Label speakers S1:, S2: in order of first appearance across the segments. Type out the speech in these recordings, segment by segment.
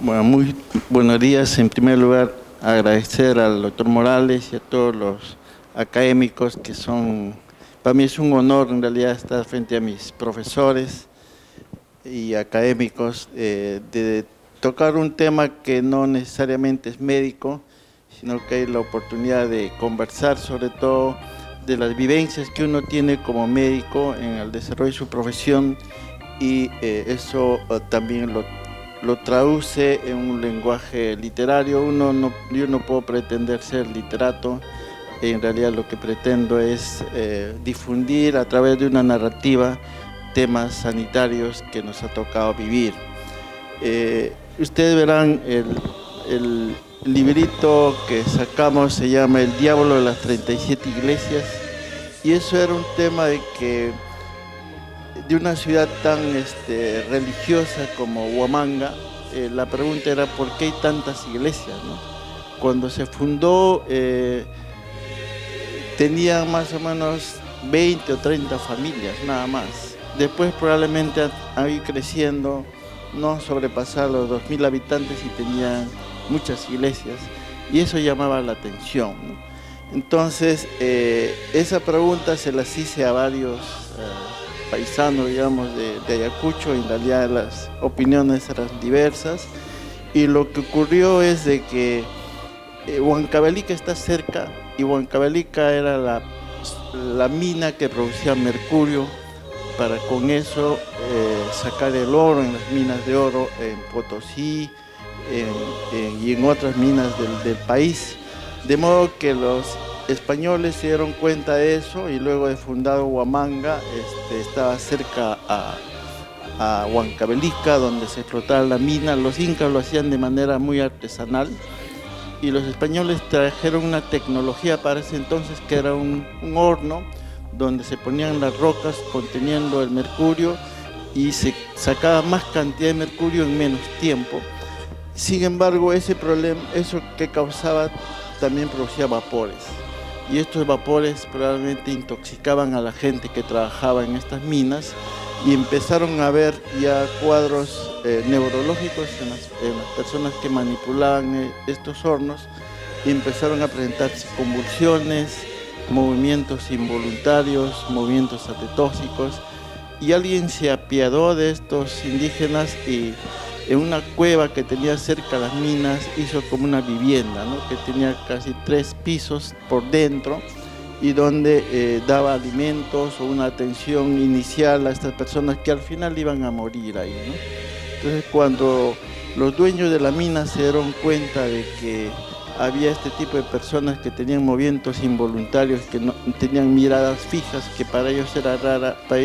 S1: Bueno, muy buenos días. En primer lugar, agradecer al doctor Morales y a todos los académicos que son, para mí es un honor en realidad estar frente a mis profesores y académicos de tocar un tema que no necesariamente es médico, sino que hay la oportunidad de conversar sobre todo de las vivencias que uno tiene como médico en el desarrollo de su profesión y eso también lo traduce en un lenguaje literario. Yo no puedo pretender ser literato, en realidad lo que pretendo es difundir a través de una narrativa temas sanitarios que nos ha tocado vivir. Ustedes verán el librito que sacamos, se llama El Diablo de las 37 Iglesias, y eso era un tema de una ciudad tan religiosa como Huamanga. La pregunta era ¿por qué hay tantas iglesias, ¿no? Cuando se fundó tenían más o menos 20 o 30 familias, nada más. Después probablemente han ido creciendo, no sobrepasar los 2000 habitantes y tenían muchas iglesias, y eso llamaba la atención, ¿no? Entonces, esa pregunta se las hice a varios paisanos, digamos, de Ayacucho, y en realidad las opiniones eran diversas, y lo que ocurrió es de que Huancavelica está cerca, y Huancavelica era la mina que producía mercurio, para con eso sacar el oro en las minas de oro en Potosí y en otras minas del país. De modo que los españoles se dieron cuenta de eso, y luego de fundado Huamanga, estaba cerca a Huancavelica, donde se explotaba la mina. Los incas lo hacían de manera muy artesanal, y los españoles trajeron una tecnología para ese entonces que era un horno donde se ponían las rocas conteniendo el mercurio y se sacaba más cantidad de mercurio en menos tiempo. Sin embargo, ese problema, eso que causaba, también producía vapores, y estos vapores probablemente intoxicaban a la gente que trabajaba en estas minas, y empezaron a haber ya cuadros neurológicos en las personas que manipulaban estos hornos, y empezaron a presentarse convulsiones, movimientos involuntarios, movimientos atetóxicos, y alguien se apiadó de estos indígenas y en una cueva que tenía cerca de las minas hizo como una vivienda, ¿no? Que tenía casi 3 pisos por dentro, y donde daba alimentos o una atención inicial a estas personas que al final iban a morir ahí, ¿no? Entonces, cuando los dueños de la mina se dieron cuenta de que había este tipo de personas que tenían movimientos involuntarios, que no tenían miradas fijas, que para ellos era rara, para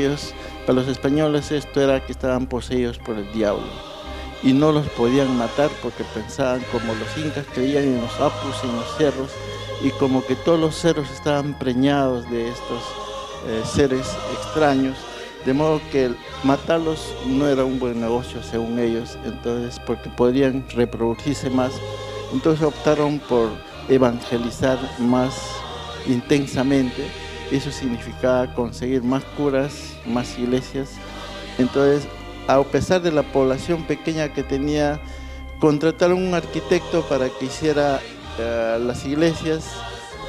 S1: los españoles esto era que estaban poseídos por el diablo, y no los podían matar porque pensaban, como los incas creían en los apus y en los cerros, y como que todos los cerros estaban preñados de estos seres extraños, de modo que matarlos no era un buen negocio según ellos, entonces, porque podrían reproducirse más. Entonces optaron por evangelizar más intensamente. Eso significaba conseguir más curas, más iglesias. Entonces, a pesar de la población pequeña que tenía, contrataron un arquitecto para que hiciera las iglesias,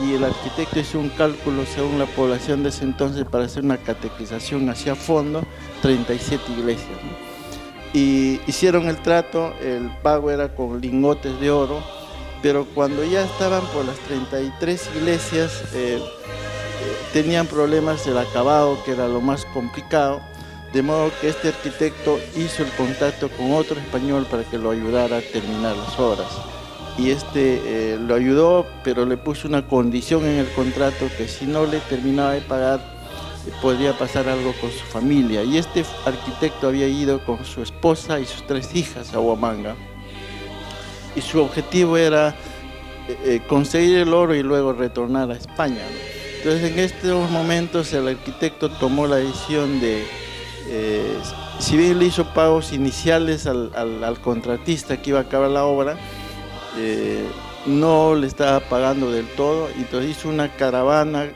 S1: y el arquitecto hizo un cálculo según la población de ese entonces para hacer una catequización hacia fondo, 37 iglesias, ¿no? Y hicieron el trato, el pago era con lingotes de oro, pero cuando ya estaban por las 33 iglesias, tenían problemas del acabado, que era lo más complicado, de modo que este arquitecto hizo el contacto con otro español para que lo ayudara a terminar las obras. Y lo ayudó, pero le puso una condición en el contrato, que si no le terminaba de pagar, podría pasar algo con su familia. Y este arquitecto había ido con su esposa y sus 3 hijas a Huamanga, y su objetivo era conseguir el oro y luego retornar a España, ¿no? Entonces, en estos momentos el arquitecto tomó la decisión de, si bien le hizo pagos iniciales al contratista que iba a acabar la obra, no le estaba pagando del todo, y entonces hizo una caravana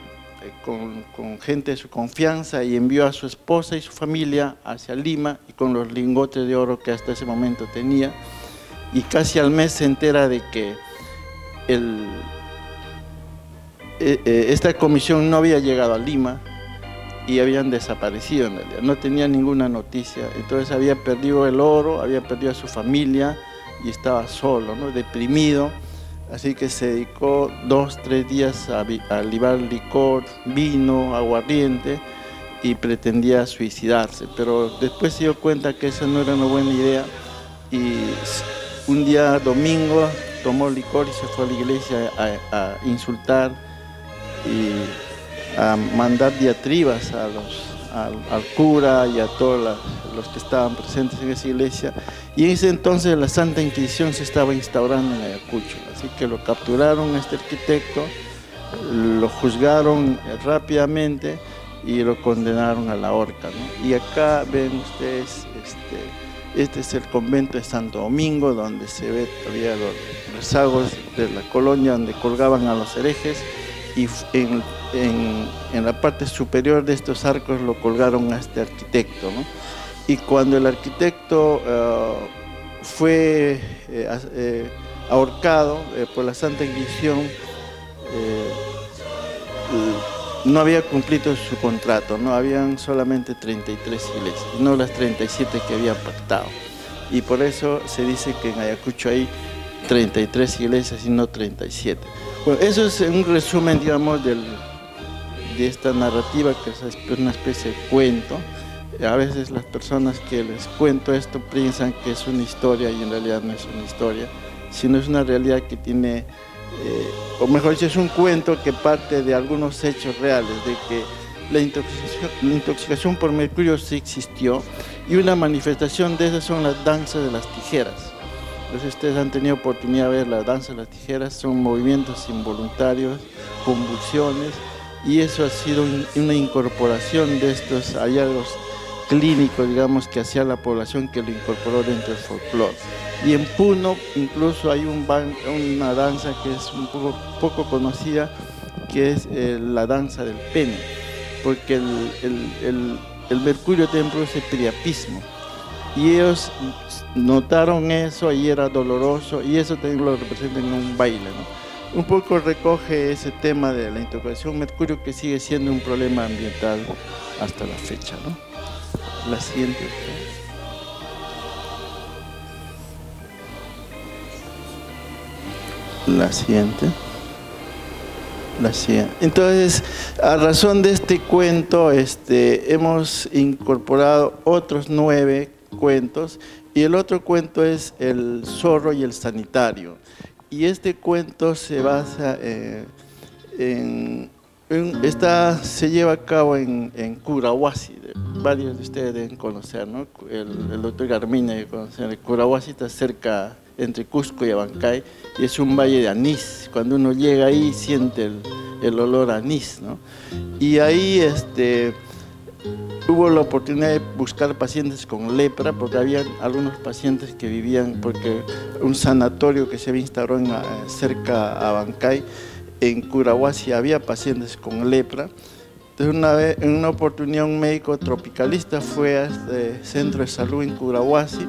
S1: con gente de su confianza, y envió a su esposa y su familia hacia Lima, y con los lingotes de oro que hasta ese momento tenía, y casi al mes se entera de que esta comisión no había llegado a Lima y habían desaparecido en realidad, no tenía ninguna noticia. Entonces había perdido el oro, había perdido a su familia y estaba solo, ¿no? Deprimido. Así que se dedicó 2 o 3 días a libar licor, vino, aguardiente, y pretendía suicidarse. Pero después se dio cuenta que esa no era una buena idea y un día domingo tomó licor y se fue a la iglesia a insultar y a mandar diatribas al cura y a todos los que estaban presentes en esa iglesia. Y en ese entonces la Santa Inquisición se estaba instaurando en Ayacucho, así que lo capturaron a este arquitecto, lo juzgaron rápidamente y lo condenaron a la horca, ¿no? Y acá ven ustedes, este es el convento de Santo Domingo, donde se ve todavía los rezagos de la colonia donde colgaban a los herejes, y en la parte superior de estos arcos lo colgaron a este arquitecto, ¿no? Y cuando el arquitecto fue ahorcado por la Santa Inquisición, no había cumplido su contrato, no habían solamente 33 iglesias, no las 37 que había pactado. Y por eso se dice que en Ayacucho hay 33 iglesias y no 37. Bueno, eso es un resumen, digamos, de esta narrativa, que es una especie de cuento. A veces las personas que les cuento esto piensan que es una historia y en realidad no es una historia, sino es una realidad que tiene, o mejor dicho, es un cuento que parte de algunos hechos reales, de que la intoxicación por mercurio sí existió, y una manifestación de esas son las danzas de las tijeras. Entonces ustedes han tenido oportunidad de ver la danza de las tijeras, son movimientos involuntarios, convulsiones, y eso ha sido una incorporación de estos hallazgos clínicos, digamos, que hacía la población, que lo incorporó dentro del folclore. Y en Puno incluso hay una danza que es un poco conocida, que es la danza del pene, porque el mercurio también produce priapismo. Y ellos notaron eso y era doloroso, y eso también lo representan en un baile, ¿no? Un poco recoge ese tema de la intoxicación mercurio, que sigue siendo un problema ambiental hasta la fecha, ¿no? La siguiente. La siguiente. La siguiente. Entonces, a razón de este cuento, hemos incorporado otros 9 cuentos, y el otro cuento es El zorro y el sanitario. Y este cuento se basa se lleva a cabo en Curahuasi. Varios de ustedes deben conocer, ¿no? El doctor Garmiña debe conocer. Curahuasi está cerca, entre Cusco y Abancay, y es un valle de anís. Cuando uno llega ahí siente el olor a anís, ¿no? Y ahí hubo la oportunidad de buscar pacientes con lepra, porque había algunos pacientes que vivían, porque un sanatorio que se había instaurado cerca a Abancay, en Curahuasi había pacientes con lepra. Entonces en una oportunidad un médico tropicalista fue a este centro de salud en Curahuasi,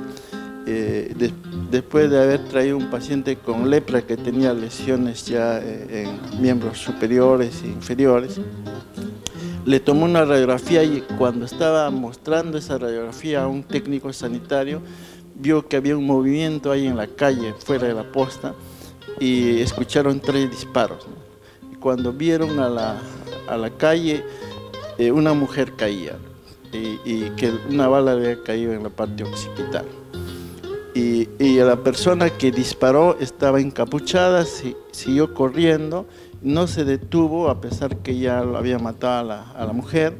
S1: después de haber traído un paciente con lepra que tenía lesiones ya en miembros superiores e inferiores. Le tomó una radiografía, y cuando estaba mostrando esa radiografía a un técnico sanitario, vio que había un movimiento ahí en la calle, fuera de la posta, y escucharon 3 disparos, ¿no? Y cuando vieron a la calle, una mujer caía, y que una bala había caído en la parte occipital. Y la persona que disparó estaba encapuchada, siguió corriendo, no se detuvo a pesar que ya lo había matado a la mujer,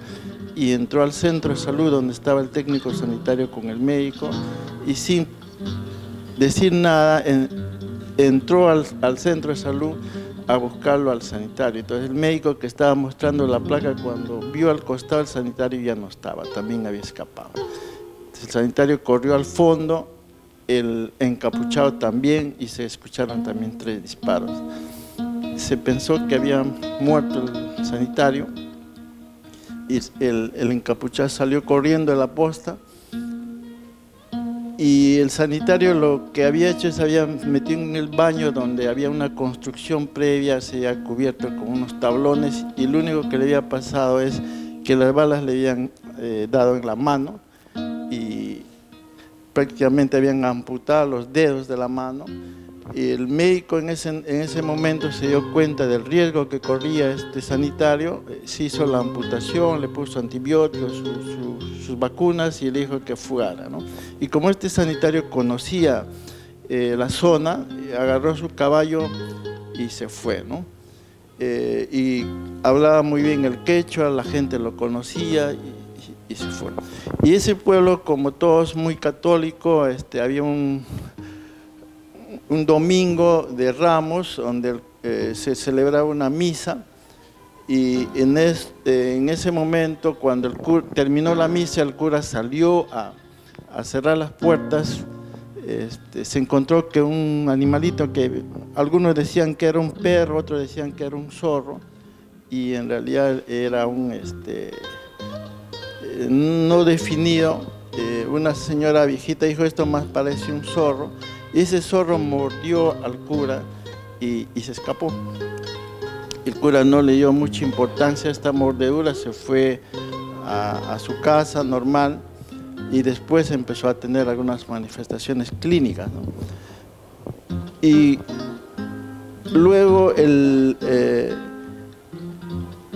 S1: y entró al centro de salud donde estaba el técnico sanitario con el médico, y sin decir nada entró al centro de salud a buscarlo al sanitario. Entonces el médico que estaba mostrando la placa, cuando vio al costado el sanitario, ya no estaba, también había escapado. Entonces el sanitario corrió al fondo, el encapuchado también, y se escucharon también 3 disparos. Se pensó que había muerto el sanitario, y el encapuchado salió corriendo de la posta, y el sanitario lo que había hecho es había metido en el baño donde había una construcción previa, se había cubierto con unos tablones y lo único que le había pasado es que las balas le habían dado en la mano y prácticamente habían amputado los dedos de la mano. Y el médico en ese momento se dio cuenta del riesgo que corría este sanitario, se hizo la amputación, le puso antibióticos, sus vacunas y le dijo que fugara, ¿no? Y como este sanitario conocía la zona, agarró su caballo y se fue, ¿no? Y hablaba muy bien el quechua, la gente lo conocía y se fue. Y ese pueblo, como todos muy católico, había un domingo de Ramos donde se celebraba una misa y en ese momento cuando terminó la misa el cura salió a cerrar las puertas, se encontró que un animalito que algunos decían que era un perro, otros decían que era un zorro y en realidad era un no definido. Una señora viejita dijo esto más parece un zorro. Y ese zorro mordió al cura y se escapó. El cura no le dio mucha importancia a esta mordedura, se fue a su casa normal y después empezó a tener algunas manifestaciones clínicas, ¿no? Y luego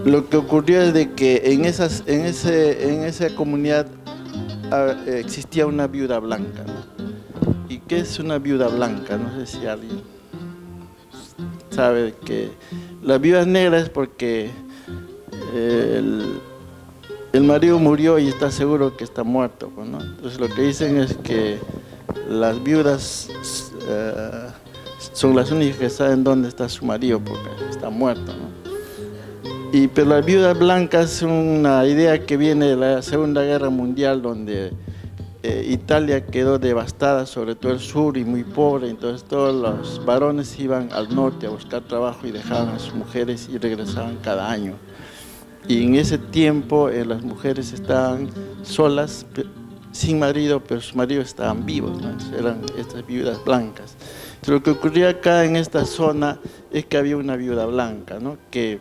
S1: lo que ocurrió es de que en esa comunidad existía una viuda blanca, ¿no? ¿Y qué es una viuda blanca? No sé si alguien sabe que la viuda negra es porque el marido murió y está seguro que está muerto, ¿no? Entonces lo que dicen es que las viudas son las únicas que saben dónde está su marido porque está muerto, ¿no? Pero la viuda blanca es una idea que viene de la Segunda Guerra Mundial donde Italia quedó devastada, sobre todo el sur, y muy pobre, entonces todos los varones iban al norte a buscar trabajo y dejaban a sus mujeres y regresaban cada año. Y en ese tiempo las mujeres estaban solas, sin marido, pero sus maridos estaban vivos, ¿no? Eran estas viudas blancas. Entonces, lo que ocurría acá en esta zona es que había una viuda blanca, ¿no? Que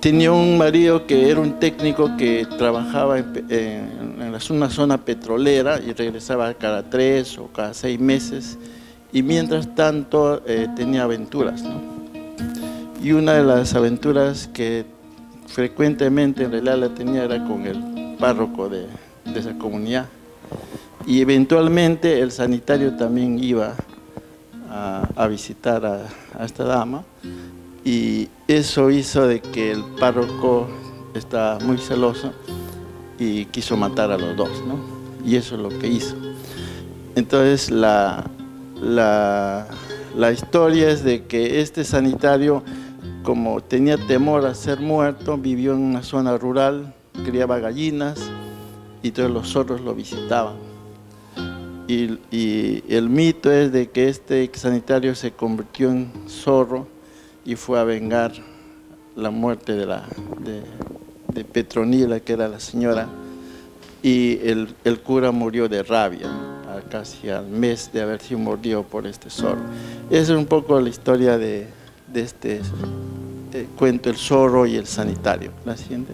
S1: tenía un marido que era un técnico que trabajaba en una zona petrolera y regresaba cada 3 o cada 6 meses y mientras tanto tenía aventuras, ¿no? Y una de las aventuras que frecuentemente en realidad la tenía era con el párroco de esa comunidad y eventualmente el sanitario también iba a visitar a esta dama. Y eso hizo de que el párroco estaba muy celoso y quiso matar a los dos, ¿no? Y eso es lo que hizo. Entonces la historia es de que este sanitario, como tenía temor a ser muerto, vivió en una zona rural, criaba gallinas y todos los zorros lo visitaban. Y el mito es de que este sanitario se convirtió en zorro y fue a vengar la muerte de Petronila, que era la señora, y el cura murió de rabia, ¿no? Casi al mes de haber sido mordido por este zorro. Esa es un poco la historia de este cuento, el zorro y el sanitario. La siguiente.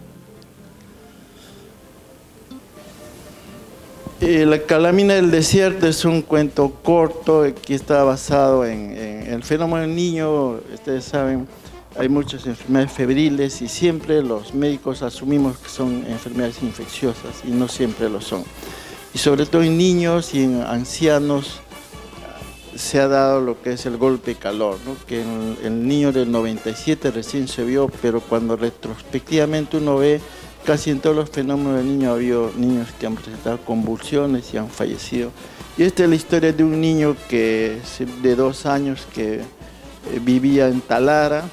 S1: La calamina del desierto es un cuento corto que está basado en el fenómeno del niño. Ustedes saben, hay muchas enfermedades febriles y siempre los médicos asumimos que son enfermedades infecciosas y no siempre lo son. Y sobre todo en niños y en ancianos se ha dado lo que es el golpe calor, ¿no? Que en el niño del 97 recién se vio, pero cuando retrospectivamente uno ve, casi en todos los fenómenos del niño ha habido niños que han presentado convulsiones y han fallecido. Y esta es la historia de un niño de 2 años que vivía en Talara,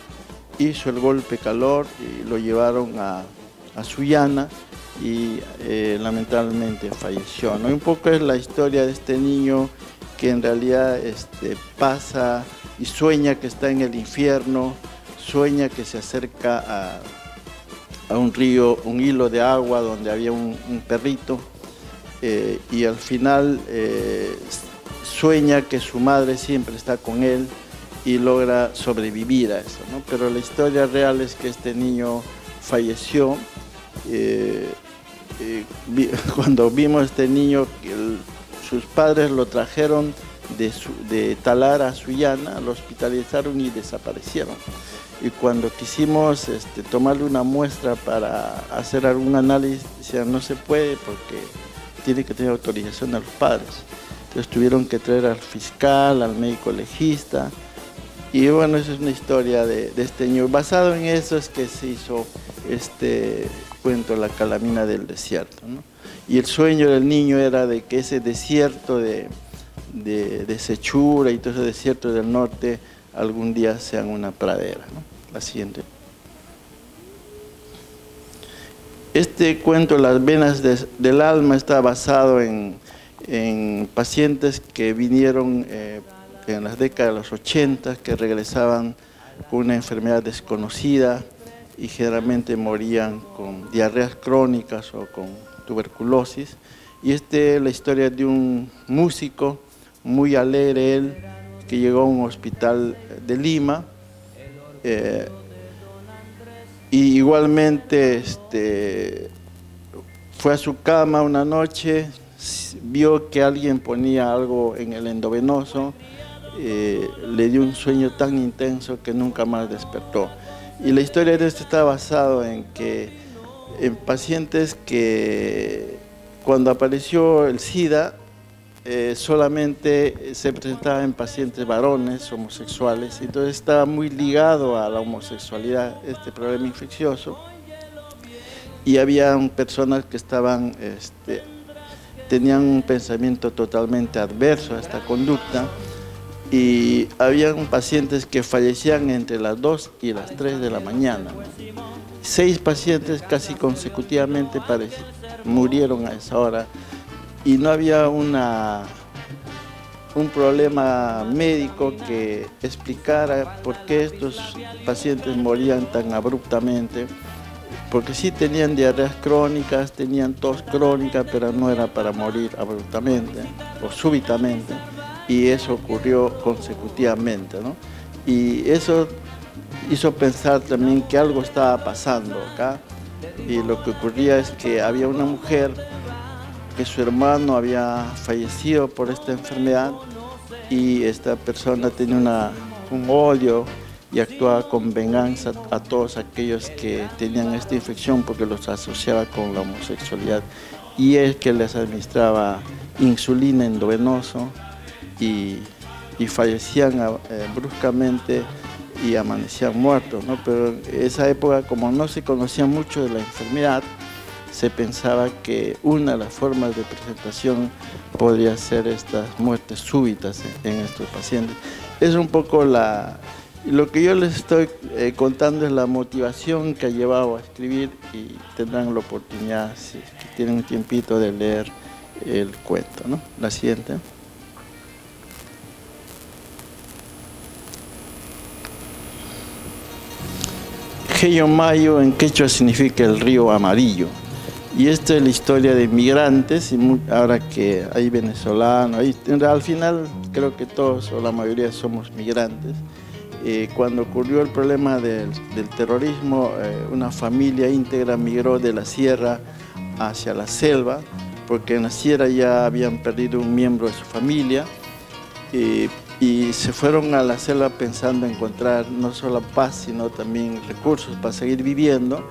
S1: hizo el golpe calor y lo llevaron a Sullana y lamentablemente falleció, ¿no? Y un poco es la historia de este niño que en realidad pasa y sueña que está en el infierno, sueña que se acerca a un río, un hilo de agua donde había un perrito, y al final sueña que su madre siempre está con él y logra sobrevivir a eso, ¿no? Pero la historia real es que este niño falleció. Cuando vimos a este niño, sus padres lo trajeron de Talar a Sullana, lo hospitalizaron y desaparecieron. Y cuando quisimos tomarle una muestra para hacer algún análisis, decían no se puede porque tiene que tener autorización de los padres. Entonces tuvieron que traer al fiscal, al médico legista. Y bueno, esa es una historia de este niño. Basado en eso es que se hizo este cuento, La Calamina del Desierto, ¿no? Y el sueño del niño era de que ese desierto de Sechura y todo ese desierto del norte algún día sean una pradera, ¿no? La siguiente. Este cuento, Las Venas del Alma, está basado en pacientes que vinieron en las décadas de los 80, que regresaban con una enfermedad desconocida y generalmente morían con diarreas crónicas o con tuberculosis. Y la historia de un músico muy alegre, él, que llegó a un hospital de Lima, y igualmente fue a su cama una noche, vio que alguien ponía algo en el endovenoso, le dio un sueño tan intenso que nunca más despertó. Y la historia de esto está basado en pacientes que cuando apareció el SIDA solamente se presentaba en pacientes varones homosexuales, entonces estaba muy ligado a la homosexualidad este problema infeccioso, y había personas que tenían un pensamiento totalmente adverso a esta conducta, y habían pacientes que fallecían entre las 2 y las 3 de la mañana. 6 pacientes casi consecutivamente murieron a esa hora, y no había un problema médico que explicara por qué estos pacientes morían tan abruptamente, porque sí tenían diarreas crónicas, tenían tos crónica, pero no era para morir abruptamente o súbitamente. Y eso ocurrió consecutivamente, ¿no? Y eso hizo pensar también que algo estaba pasando acá, y lo que ocurría es que había una mujer que su hermano había fallecido por esta enfermedad, y esta persona tenía un odio y actuaba con venganza a todos aquellos que tenían esta infección porque los asociaba con la homosexualidad, y es que les administraba insulina endovenoso, y fallecían bruscamente y amanecían muertos, ¿no? Pero en esa época, como no se conocía mucho de la enfermedad, se pensaba que una de las formas de presentación podría ser estas muertes súbitas en estos pacientes. Es un poco lo que yo les estoy contando, es la motivación que ha llevado a escribir, y tendrán la oportunidad, si tienen un tiempito, de leer el cuento, ¿no? La siguiente. Mayo en quechua significa el río amarillo, y esta es la historia de migrantes, y ahora que hay venezolanos, al final creo que todos o la mayoría somos migrantes. Cuando ocurrió el problema del terrorismo, una familia íntegra migró de la sierra hacia la selva, porque en la sierra ya habían perdido un miembro de su familia, y se fueron a la selva pensando encontrar no solo paz, sino también recursos para seguir viviendo,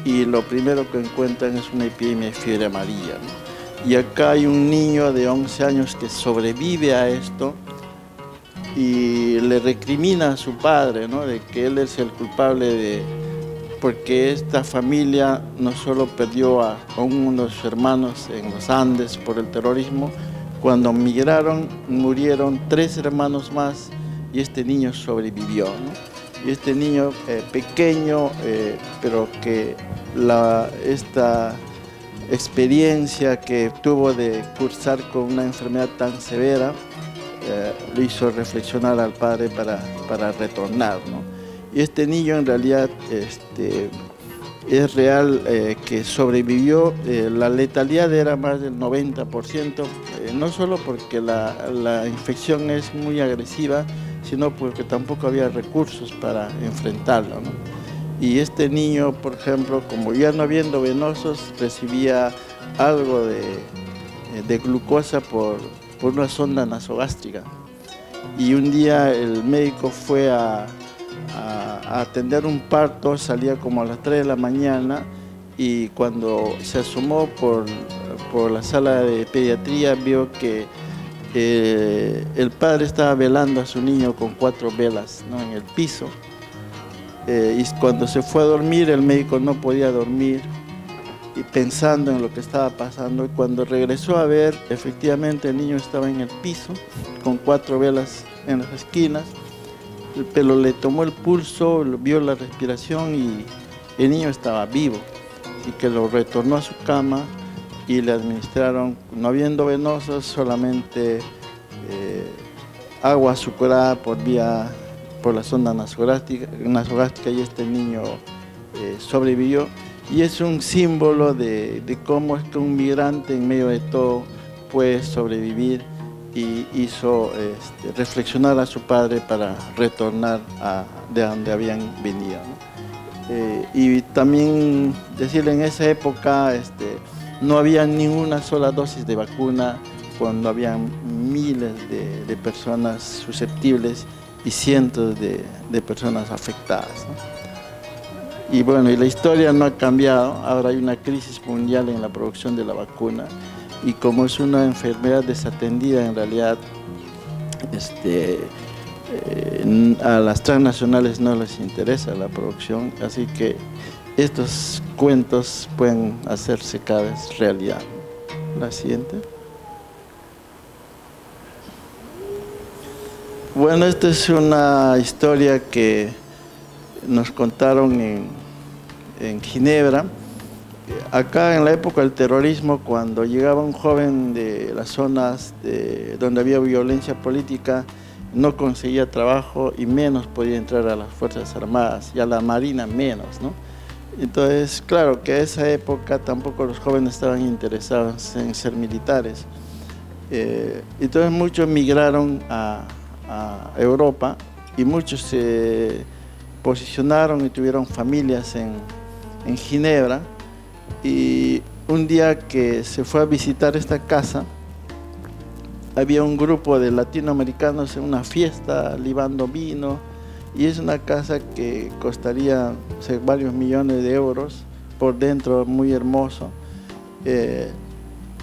S1: y lo primero que encuentran es una epidemia de fiebre amarilla, ¿no? Y acá hay un niño de 11 años que sobrevive a esto y le recrimina a su padre, ¿no?, de que él es el culpable porque esta familia no solo perdió a uno de sus hermanos en los Andes por el terrorismo. Cuando migraron, murieron 3 hermanos más, y este niño sobrevivió, ¿no? Y este niño pequeño, pero que esta experiencia que tuvo de cursar con una enfermedad tan severa, lo hizo reflexionar al padre para retornar, ¿no? Y este niño en realidad es real que sobrevivió. La letalidad era más del 90%, no solo porque la infección es muy agresiva, sino porque tampoco había recursos para enfrentarla, ¿no? Y este niño, por ejemplo, como ya no habiendo venosos, recibía algo de glucosa por una sonda nasogástrica. Y un día el médico fue a atender un parto, salía como a las 3 de la mañana, y cuando se asomó por la sala de pediatría vio que el padre estaba velando a su niño con 4 velas, ¿no?, en el piso. Y cuando se fue a dormir, el médico no podía dormir, y pensando en lo que estaba pasando, y cuando regresó a ver, efectivamente el niño estaba en el piso con 4 velas en las esquinas, pero le tomó el pulso, vio la respiración y el niño estaba vivo, así que lo retornó a su cama y le administraron, no habiendo venosos, solamente agua azucarada por la sonda nasogástrica, y este niño sobrevivió. Y es un símbolo de cómo es que un migrante en medio de todo puede sobrevivir, y hizo reflexionar a su padre para retornar de donde habían venido, ¿no? Y también decirle, en esa época no había ni una sola dosis de vacuna, cuando habían miles de personas susceptibles y cientos de personas afectadas, ¿no? Y bueno, y la historia no ha cambiado. Ahora hay una crisis mundial en la producción de la vacuna, y como es una enfermedad desatendida, en realidad a las transnacionales no les interesa la producción, así que estos cuentos pueden hacerse cada vez realidad. La siguiente. Bueno, esta es una historia que nos contaron en Ginebra. Acá en la época del terrorismo, cuando llegaba un joven de las zonas donde había violencia política, no conseguía trabajo y menos podía entrar a las Fuerzas Armadas, y a la Marina menos, ¿no? Entonces, claro que a esa época tampoco los jóvenes estaban interesados en ser militares. Entonces muchos migraron a Europa, y muchos se posicionaron y tuvieron familias en Ginebra. Y un día que se fue a visitar esta casa, había un grupo de latinoamericanos en una fiesta libando vino, y es una casa que costaría varios millones de euros, por dentro muy hermoso.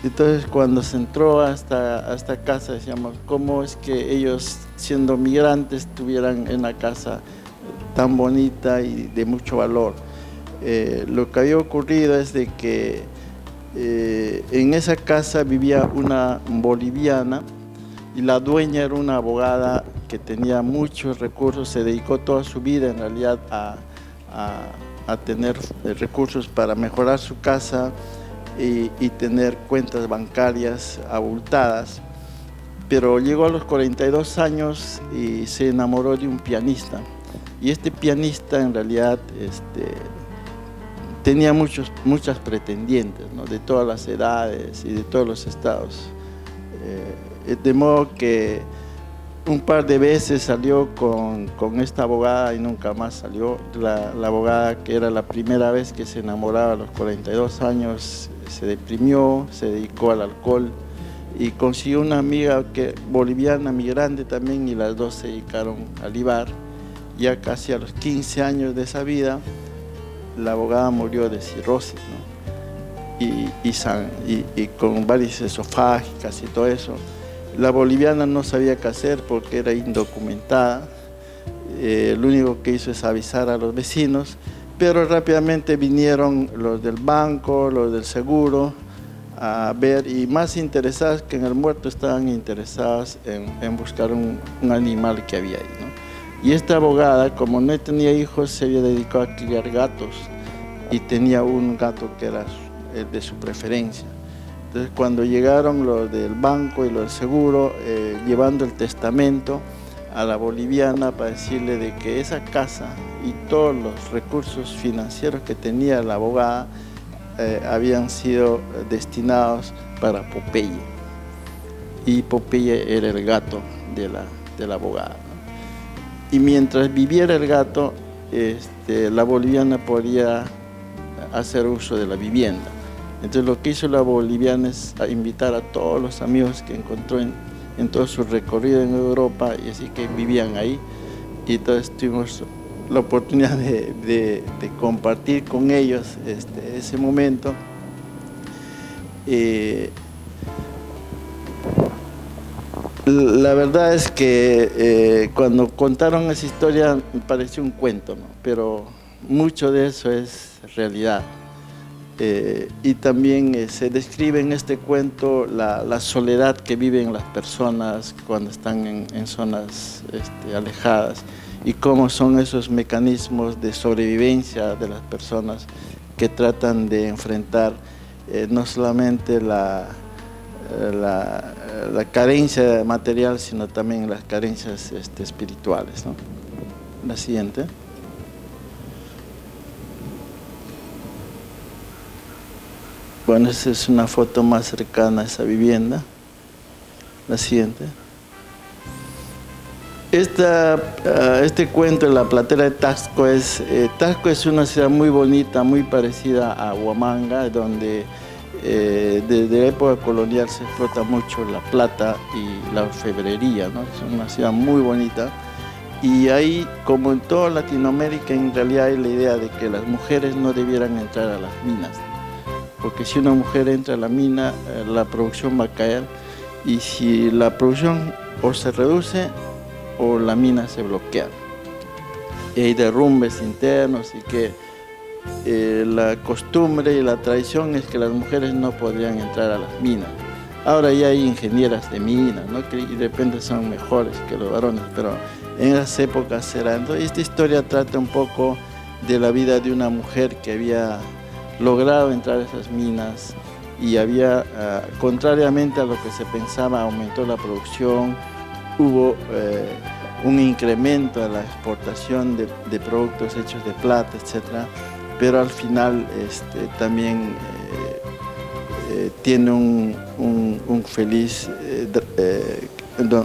S1: Entonces cuando se entró a esta casa, decíamos, ¿cómo es que ellos, siendo migrantes, estuvieran en una casa tan bonita y de mucho valor? Lo que había ocurrido es de que en esa casa vivía una boliviana, y la dueña era una abogada que tenía muchos recursos, se dedicó toda su vida en realidad a tener recursos para mejorar su casa y tener cuentas bancarias abultadas. Pero llegó a los 42 años y se enamoró de un pianista, y este pianista en realidad tenía muchas pretendientes, ¿no?, de todas las edades y de todos los estados. De modo que un par de veces salió con esta abogada y nunca más salió. La abogada, que era la primera vez que se enamoraba a los 42 años, se deprimió, se dedicó al alcohol, y consiguió una amiga boliviana migrante también, y las dos se dedicaron a libar. Ya casi a los 15 años de esa vida, la abogada murió de cirrosis, ¿no?, y con varices esofágicas y todo eso. La boliviana no sabía qué hacer porque era indocumentada. Lo único que hizo es avisar a los vecinos, pero rápidamente vinieron los del banco, los del seguro, a ver, y más interesados que en el muerto, estaban interesados en buscar un animal que había ahí, ¿no? Y esta abogada, como no tenía hijos, se había dedicado a criar gatos, y tenía un gato que era el de su preferencia. Entonces, cuando llegaron los del banco y los del seguro, llevando el testamento, a la boliviana para decirle de que esa casa y todos los recursos financieros que tenía la abogada habían sido destinados para Popeye. Y Popeye era el gato de la abogada, ¿no? Y mientras viviera el gato, la boliviana podía hacer uso de la vivienda. Entonces lo que hizo la boliviana es invitar a todos los amigos que encontró en todo su recorrido en Europa, y así que vivían ahí, y entonces tuvimos la oportunidad de compartir con ellos ese momento. La verdad es que cuando contaron esa historia me pareció un cuento, ¿no? Pero mucho de eso es realidad. Y también se describe en este cuento la soledad que viven las personas cuando están en zonas alejadas, y cómo son esos mecanismos de sobrevivencia de las personas que tratan de enfrentar no solamente la carencia material, sino también las carencias espirituales, ¿no? La siguiente. Bueno, esa es una foto más cercana a esa vivienda. La siguiente. Este cuento de la platera de Taxco es una ciudad muy bonita, muy parecida a Huamanga, donde desde la época colonial se explota mucho la plata y la orfebrería, ¿no? Es una ciudad muy bonita. Y ahí, como en toda Latinoamérica, en realidad hay la idea de que las mujeres no debieran entrar a las minas, porque si una mujer entra a la mina, la producción va a caer, y si la producción o se reduce o la mina se bloquea. Y hay derrumbes internos, y que la costumbre y la tradición es que las mujeres no podrían entrar a las minas. Ahora ya hay ingenieras de minas, ¿no? Que de repente son mejores que los varones, pero en esas épocas era. Entonces, esta historia trata un poco de la vida de una mujer que había logrado entrar a esas minas, y había, contrariamente a lo que se pensaba, aumentó la producción, hubo un incremento a la exportación de productos hechos de plata, etc. Pero al final también tiene un feliz,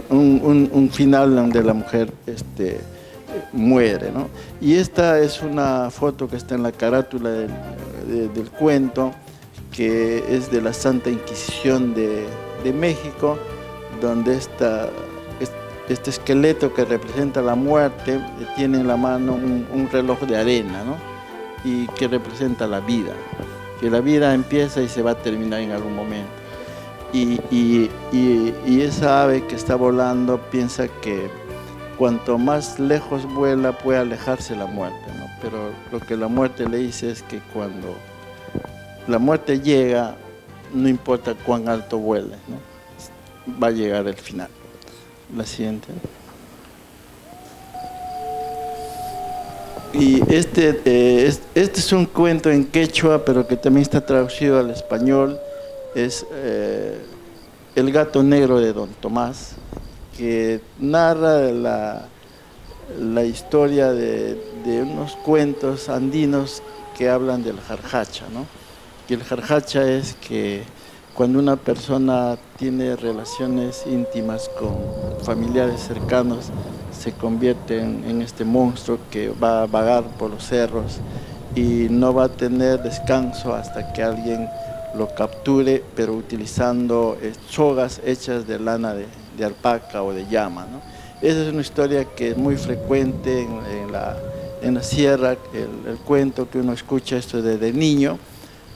S1: un final donde la mujer muere, ¿no? Y esta es una foto que está en la carátula del cuento, que es de la Santa Inquisición de México, donde este esqueleto que representa la muerte tiene en la mano un reloj de arena, ¿no? Y que representa la vida, que la vida empieza y se va a terminar en algún momento. Y esa ave que está volando piensa que cuanto más lejos vuela puede alejarse la muerte, ¿no? Pero lo que la muerte le dice es que cuando la muerte llega, no importa cuán alto vuele, ¿no? Va a llegar el final. La siguiente. Y este es un cuento en quechua, pero que también está traducido al español. Es El gato negro de Don Tomás, que narra la historia de unos cuentos andinos que hablan del jarjacha, ¿no? Y el jarjacha es que cuando una persona tiene relaciones íntimas con familiares cercanos, se convierte en este monstruo que va a vagar por los cerros y no va a tener descanso hasta que alguien lo capture, pero utilizando sogas hechas de lana de alpaca o de llama, ¿no? Esa es una historia que es muy frecuente en la sierra, el cuento que uno escucha esto desde niño,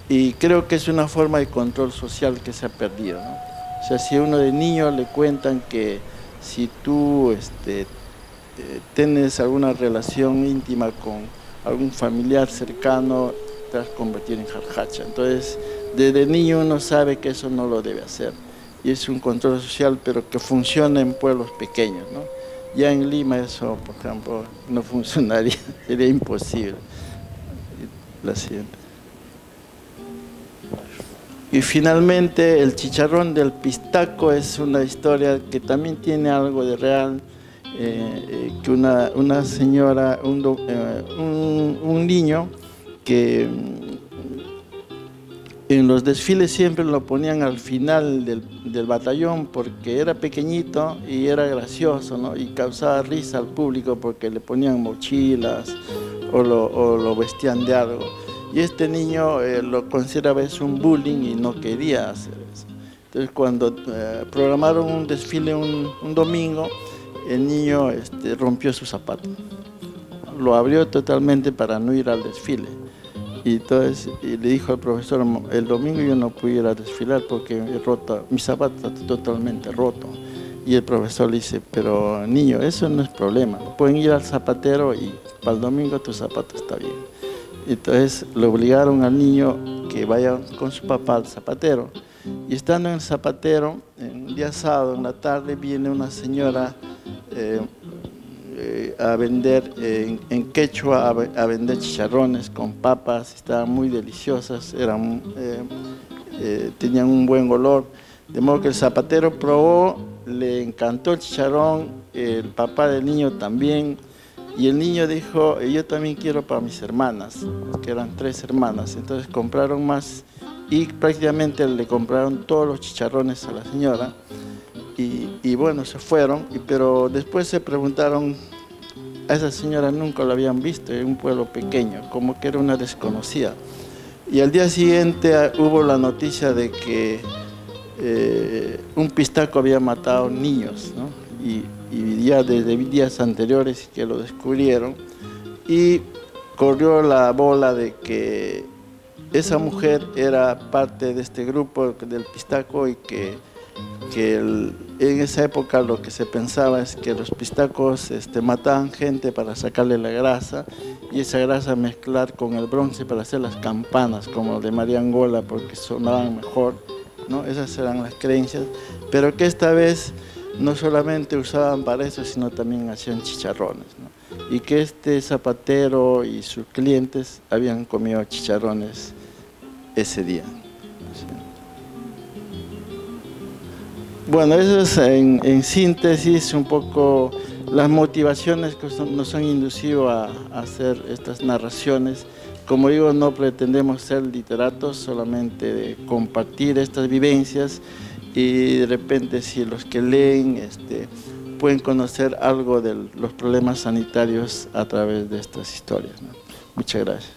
S1: y creo que es una forma de control social que se ha perdido, ¿no? O sea, si a uno de niño le cuentan que si tú tienes alguna relación íntima con algún familiar cercano, te vas a convertir en jarjacha. Entonces, desde niño uno sabe que eso no lo debe hacer. Y es un control social, pero que funciona en pueblos pequeños, ¿no? Ya en Lima eso, por ejemplo, no funcionaría, sería imposible. La siguiente. Y finalmente, El chicharrón del pistaco es una historia que también tiene algo de real, que una señora, un niño que en los desfiles siempre lo ponían al final del batallón porque era pequeñito y era gracioso, ¿no? Y causaba risa al público porque le ponían mochilas o lo vestían de algo. Y este niño lo consideraba eso un bullying y no quería hacer eso. Entonces cuando programaron un desfile un domingo, el niño rompió su zapato. Lo abrió totalmente para no ir al desfile. Y entonces le dijo al profesor, el domingo yo no pude ir a desfilar porque mi zapato está totalmente roto. Y el profesor le dice, pero niño, eso no es problema, pueden ir al zapatero y para el domingo tu zapato está bien. Entonces le obligaron al niño que vaya con su papá al zapatero. Y estando en el zapatero, un día sábado en la tarde, viene una señora a vender en quechua, a vender chicharrones con papas, estaban muy deliciosas, tenían un buen olor, de modo que el zapatero probó, le encantó el chicharrón, el papá del niño también, y el niño dijo, yo también quiero para mis hermanas, que eran 3 hermanas, entonces compraron más y prácticamente le compraron todos los chicharrones a la señora. Y bueno, se fueron, pero después se preguntaron, a esa señora nunca la habían visto en un pueblo pequeño, como que era una desconocida. Y al día siguiente hubo la noticia de que un pistaco había matado niños, ¿no? Y ya desde días anteriores que lo descubrieron, y corrió la bola de que esa mujer era parte de este grupo del pistaco y que en esa época lo que se pensaba es que los pistacos mataban gente para sacarle la grasa y esa grasa mezclar con el bronce para hacer las campanas como de María Angola porque sonaban mejor, ¿no? Esas eran las creencias, pero que esta vez no solamente usaban para eso sino también hacían chicharrones, ¿no? Y que este zapatero y sus clientes habían comido chicharrones ese día. Bueno, eso es en síntesis un poco las motivaciones que nos han inducido a hacer estas narraciones. Como digo, no pretendemos ser literatos, solamente de compartir estas vivencias y de repente si los que leen pueden conocer algo de los problemas sanitarios a través de estas historias, ¿no? Muchas gracias.